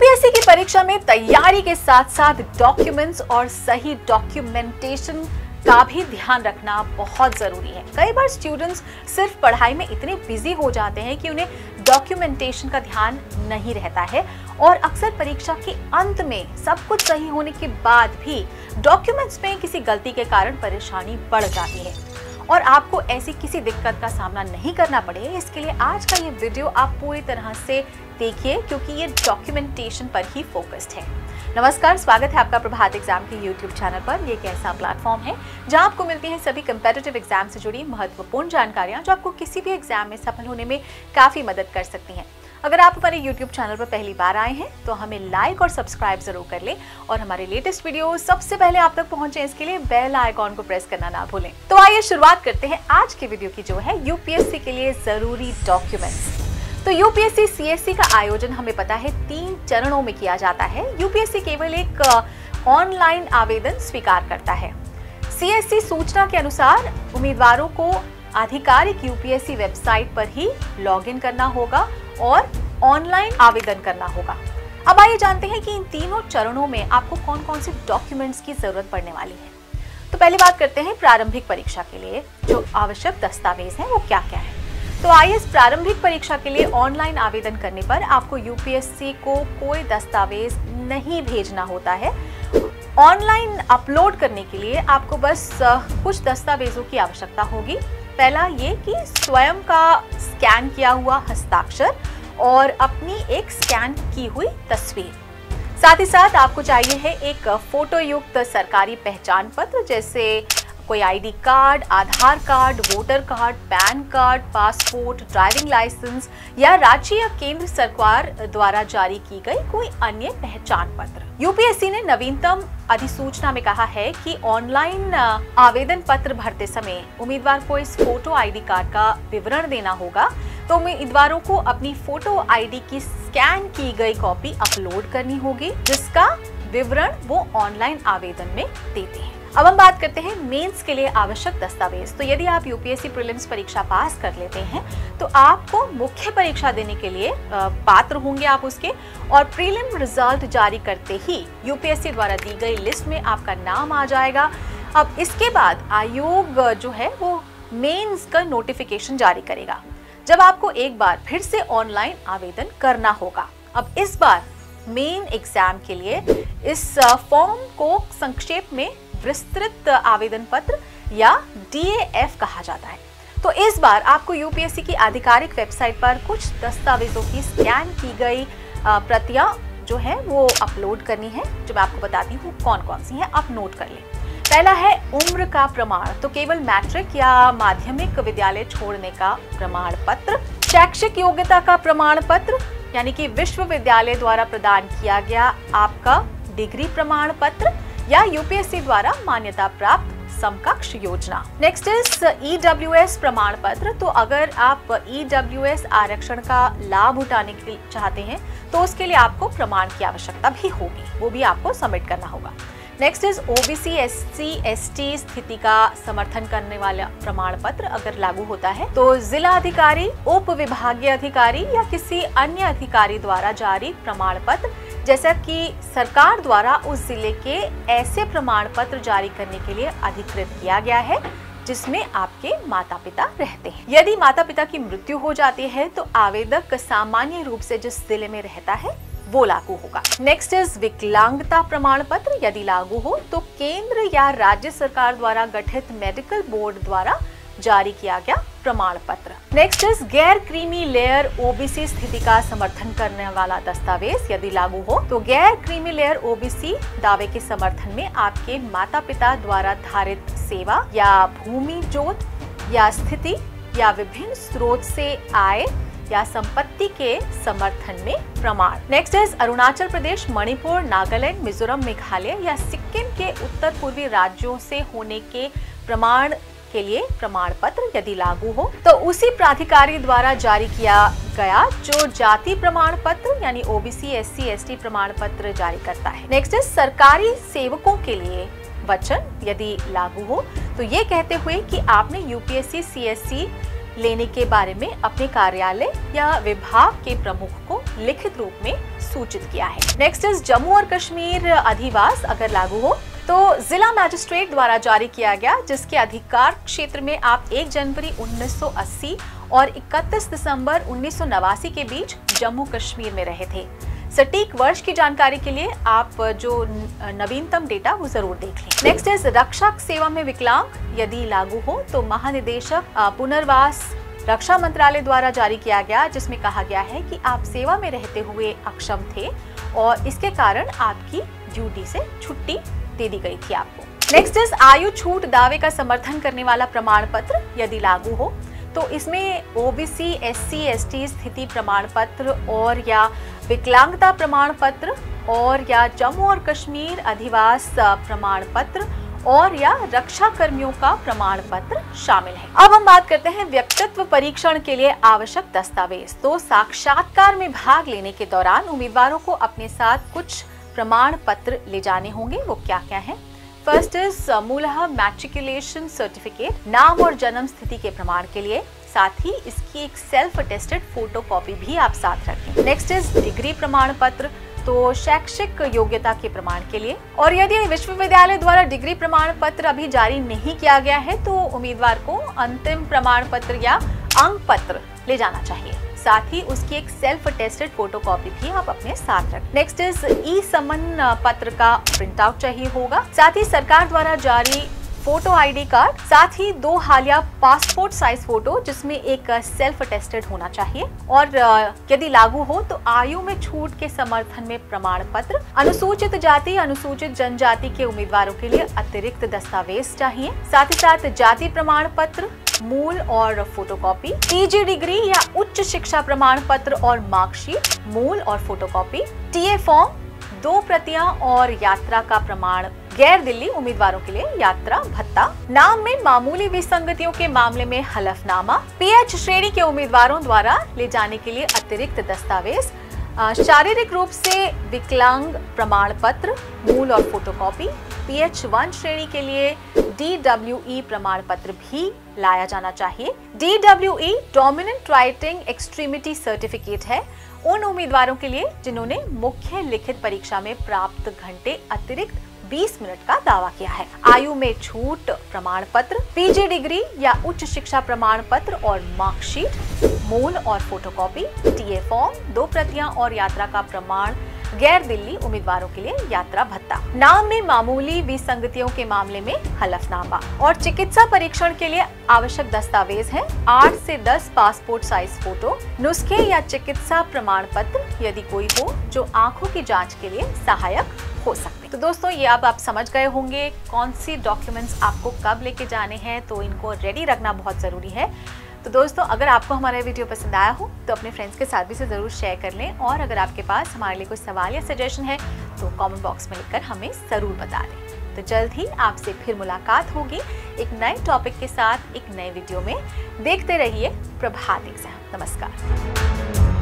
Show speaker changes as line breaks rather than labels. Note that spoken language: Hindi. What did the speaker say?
यूपीएससी की परीक्षा में तैयारी के साथ साथ डॉक्यूमेंट्स और सही डॉक्यूमेंटेशन का भी ध्यान रखना बहुत जरूरी है। कई बार स्टूडेंट्स सिर्फ पढ़ाई में इतने बिजी हो जाते हैं कि उन्हें डॉक्यूमेंटेशन का ध्यान नहीं रहता है और अक्सर परीक्षा के अंत में सब कुछ सही होने के बाद भी डॉक्यूमेंट्स में किसी गलती के कारण परेशानी बढ़ जाती है। और आपको ऐसी किसी दिक्कत का सामना नहीं करना पड़े, इसके लिए आज का ये वीडियो आप पूरी तरह से देखिए क्योंकि ये डॉक्यूमेंटेशन पर ही फोकस्ड है। नमस्कार, स्वागत है आपका प्रभात एग्जाम के यूट्यूब चैनल पर। ये एक ऐसा प्लेटफॉर्म है जहां आपको मिलती हैं सभी कम्पिटिटिव एग्जाम से जुड़ी महत्वपूर्ण जानकारियां जो आपको किसी भी एग्जाम में सफल होने में काफी मदद कर सकती हैं। अगर आप हमारे YouTube चैनल पर पहली बार आए हैं तो हमें लाइक और सब्सक्राइब जरूर कर लें और हमारे लेटेस्ट वीडियो सबसे पहले आप तक पहुंचे इसके लिए बेल आइकॉन को प्रेस करना ना भूलें। तो आइए शुरुआत करते हैं आज के वीडियो की, जो है यूपीएससी के लिए जरूरी डॉक्यूमेंट्स। तो यूपीएससी सीएससी का आयोजन हमें पता है 3 चरणों में किया जाता है। यूपीएससी केवल एक ऑनलाइन आवेदन स्वीकार करता है। सीएससी सूचना के अनुसार उम्मीदवारों को आधिकारिक यूपीएससी वेबसाइट पर ही लॉगिन करना होगा और ऑनलाइन आवेदन करना होगा। अब आइए जानते हैं कि इन तीनों चरणों में आपको कौन कौन से डॉक्यूमेंट्स की जरूरत पड़ने वाली है। तो पहली बात करते हैं प्रारंभिक परीक्षा के लिए जो आवश्यक दस्तावेज हैं वो क्या क्या है। तो आईएएस प्रारंभिक परीक्षा के लिए ऑनलाइन आवेदन करने पर आपको यूपीएससी को कोई दस्तावेज नहीं भेजना होता है। ऑनलाइन अपलोड करने के लिए आपको बस कुछ दस्तावेजों की आवश्यकता होगी। पहला ये कि स्वयं का स्कैन किया हुआ हस्ताक्षर और अपनी एक स्कैन की हुई तस्वीर। साथ ही साथ आपको चाहिए है एक फोटो युक्त सरकारी पहचान पत्र, जैसे कोई ID card, Aadhaar card, voter card, PAN card, passport, driving licence या राज्य या केंद्र सरकार द्वारा जारी की गई कोई अन्य पहचान पत्र। यूपीएससी ने नवीनतम अधिसूचना में कहा है कि ऑनलाइन आवेदन पत्र भरते समय उम्मीदवार को इस फोटो आईडी कार्ड का विवरण देना होगा। तो उम्मीदवारों को अपनी फोटो आईडी की स्कैन की गई कॉपी अपलोड करनी होगी, जिसका विवरण वो ऑनलाइन आवेदन में देते हैं। अब हम बात करते हैं मेंस के लिए आवश्यक दस्तावेज। तो यदि आप यूपीएससी प्रीलिम्स परीक्षा पास कर लेते हैं तो आपको मुख्य परीक्षा देने के लिए पात्र होंगे आप उसके, और प्रीलिम रिजल्ट जारी करते ही यूपीएससी द्वारा दी गई लिस्ट में आपका नाम आ जाएगा। अब इसके बाद आयोग जो है वो मेंस का नोटिफिकेशन जारी करेगा, जब आपको एक बार फिर से ऑनलाइन आवेदन करना होगा। अब इस बार मेन एग्जाम के लिए इस फॉर्म को संक्षेप में विस्तृत आवेदन पत्र या डीएएफ कहा जाता है। तो इस बार आपको यूपीएससी की आधिकारिक वेबसाइट पर कुछ दस्तावेजों की स्कैन की गई प्रतियां जो है वो अपलोड करनी है, जो मैं आपको बताती हूँ कौन कौन सी है, आप नोट कर लें। पहला है उम्र का प्रमाण, तो केवल मैट्रिक या माध्यमिक विद्यालय छोड़ने का प्रमाण पत्र। शैक्षिक योग्यता का प्रमाण पत्र, यानी कि विश्वविद्यालय द्वारा प्रदान किया गया आपका डिग्री प्रमाण पत्र या यूपीएससी द्वारा मान्यता प्राप्त समकक्ष योजना। नेक्स्ट इज ईडब्ल्यूएस प्रमाण पत्र। तो अगर आप ईडब्ल्यूएस आरक्षण का लाभ उठाने के चाहते हैं तो उसके लिए आपको प्रमाण की आवश्यकता भी होगी, वो भी आपको सबमिट करना होगा। Next is OBC SC ST स्थिति का समर्थन करने वाला प्रमाण पत्र अगर लागू होता है तो जिला अधिकारी, उप विभागीय अधिकारी या किसी अन्य अधिकारी द्वारा जारी प्रमाण पत्र, जैसा कि सरकार द्वारा उस जिले के ऐसे प्रमाण पत्र जारी करने के लिए अधिकृत किया गया है जिसमें आपके माता पिता रहते हैं। यदि माता पिता की मृत्यु हो जाती है तो आवेदक सामान्य रूप से जिस जिले में रहता है वो लागू होगा। नेक्स्ट इज विकलांगता प्रमाण पत्र। यदि लागू हो तो केंद्र या राज्य सरकार द्वारा गठित मेडिकल बोर्ड द्वारा जारी किया गया प्रमाण पत्र। नेक्स्ट इज गैर क्रीमी लेयर ओबीसी स्थिति का समर्थन करने वाला दस्तावेज। यदि लागू हो तो गैर क्रीमी लेयर ओबीसी दावे के समर्थन में आपके माता पिता द्वारा धारित सेवा या भूमि जोत या स्थिति या विभिन्न स्रोत से आय या संपत्ति के समर्थन में प्रमाण। नेक्स्ट इज अरुणाचल प्रदेश, मणिपुर, नागालैंड, मिजोरम, मेघालय या सिक्किम के उत्तर पूर्वी राज्यों से होने के प्रमाण के लिए प्रमाण पत्र यदि लागू हो तो उसी प्राधिकारी द्वारा जारी किया गया जो जाति प्रमाण पत्र यानी ओबीसी एससी एसटी प्रमाण पत्र जारी करता है। नेक्स्ट इज सरकारी सेवकों के लिए वचन यदि लागू हो तो ये कहते हुए कि आपने यूपीएससी सीएससी लेने के बारे में अपने कार्यालय या विभाग के प्रमुख को लिखित रूप में सूचित किया है। नेक्स्ट इज जम्मू और कश्मीर अधिवास अगर लागू हो तो जिला मजिस्ट्रेट द्वारा जारी किया गया, जिसके अधिकार क्षेत्र में आप 1 जनवरी 1980 और 31 दिसंबर 1989 के बीच जम्मू कश्मीर में रहे थे। सटीक वर्ष की जानकारी के लिए आप जो नवीनतम डेटा वो जरूर देख लें। नेक्स्ट इज रक्षा सेवा में विकलांग यदि लागू हो तो महानिदेशक पुनर्वास रक्षा मंत्रालय द्वारा जारी किया गया, जिसमें कहा गया है कि आप सेवा में रहते हुए अक्षम थे और इसके कारण आपकी ड्यूटी से छुट्टी दे दी गई थी आपको। नेक्स्ट इज आयु छूट दावे का समर्थन करने वाला प्रमाण पत्र यदि लागू हो तो इसमें ओबीसी, एससी, एसटी स्थिति प्रमाण पत्र और या विकलांगता प्रमाण पत्र और या जम्मू और कश्मीर अधिवास प्रमाण पत्र और या रक्षा कर्मियों का प्रमाण पत्र शामिल है। अब हम बात करते हैं व्यक्तित्व परीक्षण के लिए आवश्यक दस्तावेज। तो साक्षात्कार में भाग लेने के दौरान उम्मीदवारों को अपने साथ कुछ प्रमाण पत्र ले जाने होंगे। वो क्या क्या है? फर्स्ट इज मूलतः मैट्रिकुलेशन सर्टिफिकेट, नाम और जन्म स्थिति के प्रमाण के लिए, साथ ही इसकी एक सेल्फ अटेस्टेड फोटो कॉपी भी आप साथ रखें। नेक्स्ट इज डिग्री प्रमाण पत्र, तो शैक्षिक योग्यता के प्रमाण के लिए, और यदि विश्वविद्यालय द्वारा डिग्री प्रमाण पत्र अभी जारी नहीं किया गया है तो उम्मीदवार को अंतिम प्रमाण पत्र या अंक पत्र ले जाना चाहिए। साथ ही उसकी एक सेल्फ अटेस्टेड फोटो कॉपी भी आप अपने साथ रखें। नेक्स्ट इज ई समन पत्र का प्रिंट आउट चाहिए होगा। साथ ही सरकार द्वारा जारी फोटो आईडी कार्ड, साथ ही 2 हालिया पासपोर्ट साइज फोटो जिसमें एक सेल्फ अटेस्टेड होना चाहिए, और यदि लागू हो तो आयु में छूट के समर्थन में प्रमाण पत्र। अनुसूचित जाति, अनुसूचित जनजाति के उम्मीदवारों के लिए अतिरिक्त दस्तावेज चाहिए। साथ ही साथ जाति प्रमाण पत्र, मूल और फोटोकॉपी, पीजी डिग्री या उच्च शिक्षा प्रमाण पत्र और मार्कशीट, मूल और फोटोकॉपी, टीए फॉर्म 2 प्रतियां और यात्रा का प्रमाण। गैर दिल्ली उम्मीदवारों के लिए यात्रा भत्ता। नाम में मामूली विसंगतियों के मामले में हलफनामा। पीएच श्रेणी के उम्मीदवारों द्वारा ले जाने के लिए अतिरिक्त दस्तावेज, शारीरिक रूप से विकलांग प्रमाण पत्र, मूल और फोटोकॉपी। PH1 श्रेणी के लिए DWE प्रमाण पत्र भी लाया जाना चाहिए। DWE dominant writing extremity certificate है उन उम्मीदवारों के लिए जिन्होंने मुख्य लिखित परीक्षा में प्राप्त घंटे अतिरिक्त 20 मिनट का दावा किया है। आयु में छूट प्रमाण पत्र, पीजी डिग्री या उच्च शिक्षा प्रमाण पत्र और मार्कशीट, मूल और फोटोकॉपी, टीए फॉर्म 2 प्रतियां और यात्रा का प्रमाण। गैर दिल्ली उम्मीदवारों के लिए यात्रा भत्ता। नाम में मामूली विसंगतियों के मामले में हलफनामा। और चिकित्सा परीक्षण के लिए आवश्यक दस्तावेज है 8 से 10 पासपोर्ट साइज फोटो, नुस्खे या चिकित्सा प्रमाण पत्र यदि कोई हो जो आंखों की जांच के लिए सहायक हो सकते। तो दोस्तों ये अब आप समझ गए होंगे कौन सी डॉक्यूमेंट्स आपको कब लेके जाने हैं, तो इनको रेडी रखना बहुत जरूरी है। तो दोस्तों अगर आपको हमारा वीडियो पसंद आया हो तो अपने फ्रेंड्स के साथ भी इसे ज़रूर शेयर कर लें, और अगर आपके पास हमारे लिए कोई सवाल या सजेशन है तो कमेंट बॉक्स में लिखकर हमें ज़रूर बता दें। तो जल्द ही आपसे फिर मुलाकात होगी एक नए टॉपिक के साथ एक नए वीडियो में। देखते रहिए प्रभात एग्जाम। नमस्कार।